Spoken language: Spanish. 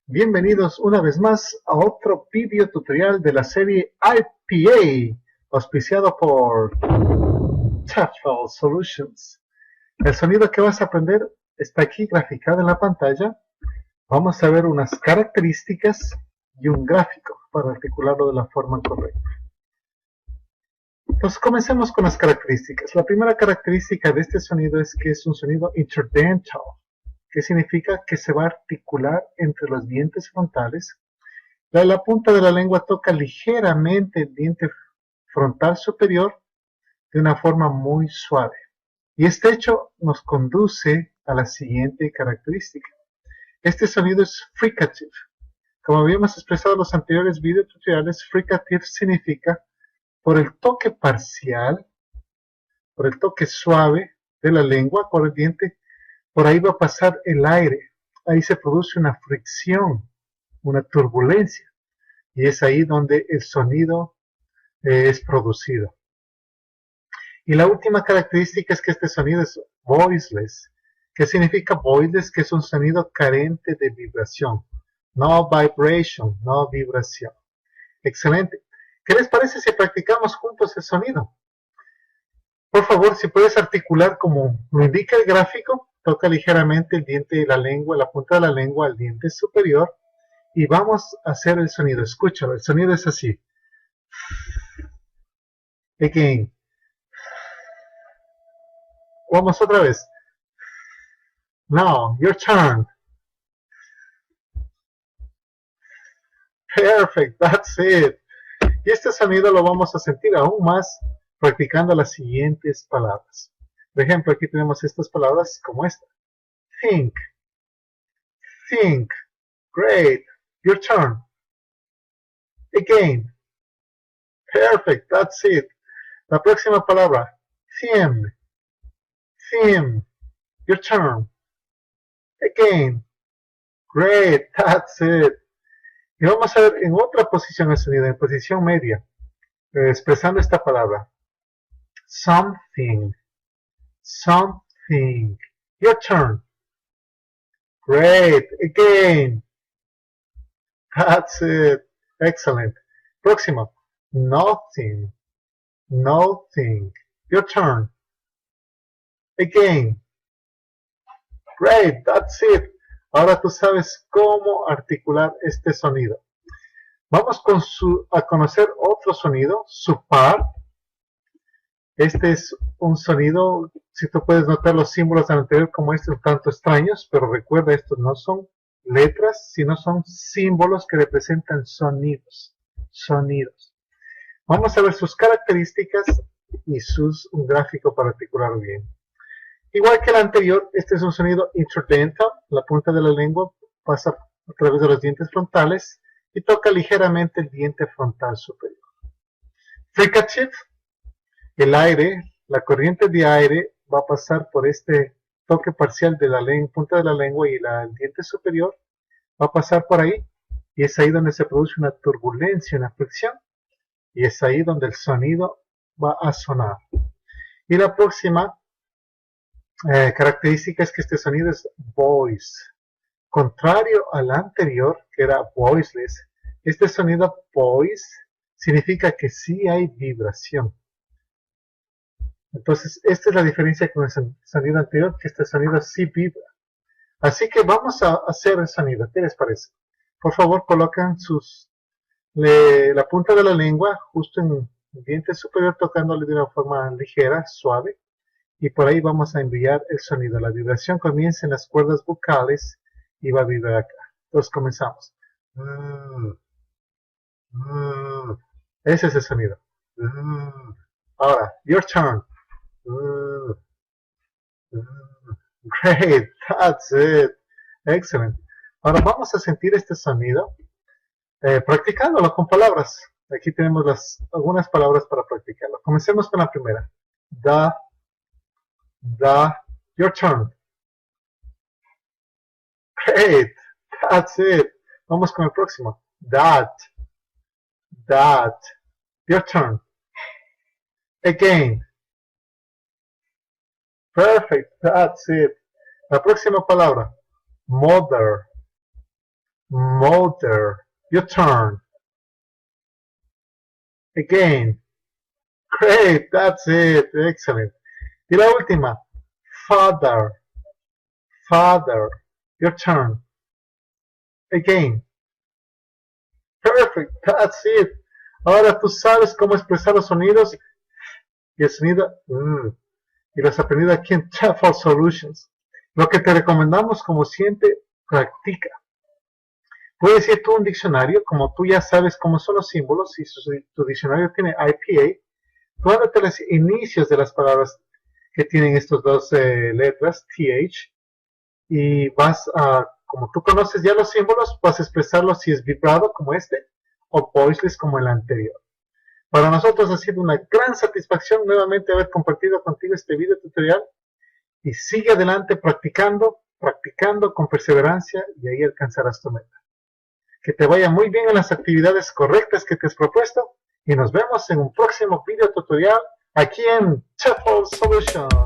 Bienvenidos una vez más a otro video tutorial de la serie IPA, auspiciado por TEFL Solutions. El sonido que vas a aprender está aquí graficado en la pantalla. Vamos a ver unas características y un gráfico para articularlo de la forma correcta. Entonces comencemos con las características. La primera característica de este sonido es que es un sonido interdental, que significa que se va a articular entre los dientes frontales. La punta de la lengua toca ligeramente el diente frontal superior de una forma muy suave. Y este hecho nos conduce a la siguiente característica. Este sonido es fricative. Como habíamos expresado en los anteriores videotutoriales, fricative significa por el toque parcial, por el toque suave de la lengua por el diente, por ahí va a pasar el aire. Ahí se produce una fricción, una turbulencia. Y es ahí donde el sonido es producido. Y la última característica es que este sonido es voiceless. ¿Qué significa voiceless? Que es un sonido carente de vibración. No vibration, no vibración. Excelente. ¿Qué les parece si practicamos juntos el sonido? Por favor, si puedes articular como lo indica el gráfico, toca ligeramente el diente de la lengua, la punta de la lengua al diente superior y vamos a hacer el sonido. Escúchalo, el sonido es así. Again. Vamos otra vez. Now, your turn. Perfect, that's it. Y este sonido lo vamos a sentir aún más practicando las siguientes palabras. Por ejemplo, aquí tenemos estas palabras como esta. Think. Think. Great. Your turn. Again. Perfect, that's it. La próxima palabra. Theme. Theme. Your turn. Again. Great, that's it. Y vamos a ver en otra posición el sonido, en posición media, expresando esta palabra. Something. Something. Your turn. Great. Again. That's it. Excellent. Próximo. Nothing. Nothing. Your turn. Again. Great. That's it. Ahora tú sabes cómo articular este sonido. Vamos a conocer otro sonido, supar. Este es un sonido, si tú puedes notar los símbolos del anterior como este, un tanto extraños, pero recuerda, estos no son letras, sino son símbolos que representan sonidos. Sonidos. Vamos a ver sus características y un gráfico para articularlo bien. Igual que el anterior, este es un sonido interdental. La punta de la lengua pasa a través de los dientes frontales y toca ligeramente el diente frontal superior. Fricative, el aire, la corriente de aire va a pasar por este toque parcial de la punta de la lengua y el diente superior, va a pasar por ahí y es ahí donde se produce una turbulencia, una fricción y es ahí donde el sonido va a sonar. Y la próxima característica es que este sonido es voice. Contrario al anterior, que era voiceless, este sonido voice significa que sí hay vibración. Entonces, esta es la diferencia con el sonido anterior, que este sonido sí vibra. Así que vamos a hacer el sonido. ¿Qué les parece? Por favor, colocan la punta de la lengua justo en el diente superior, tocándole de una forma ligera, suave. Y por ahí vamos a enviar el sonido. La vibración comienza en las cuerdas vocales y va a vibrar acá. Entonces comenzamos. Ese es el sonido. Ahora, your turn. Great, that's it. Excellent. Ahora vamos a sentir este sonido practicándolo con palabras. Aquí tenemos algunas palabras para practicarlo. Comencemos con la primera. Your turn. Great, that's it. Vamos con el próximo. That. Your turn. Again. Perfect, that's it. La próxima palabra. Mother. Mother. Your turn. Again. Great, that's it. Excellent. Y la última. Father. Father. Your turn. Again. Perfect, that's it. Ahora tú sabes cómo expresar los sonidos y el sonido y lo has aprendido aquí en TEFL Solutions. Lo que te recomendamos, como siempre, practica. Puedes ir tú a un diccionario, como tú ya sabes cómo son los símbolos, si tu diccionario tiene IPA, tú ándate los inicios de las palabras que tienen estas dos letras, TH, y vas a, como tú conoces ya los símbolos, vas a expresarlos si es vibrado como este, o voiceless como el anterior. Para nosotros ha sido una gran satisfacción nuevamente haber compartido contigo este video tutorial, y sigue adelante practicando, practicando con perseverancia, y ahí alcanzarás tu meta. Que te vaya muy bien en las actividades correctas que te has propuesto, y nos vemos en un próximo video tutorial aquí en TEFL Solutions.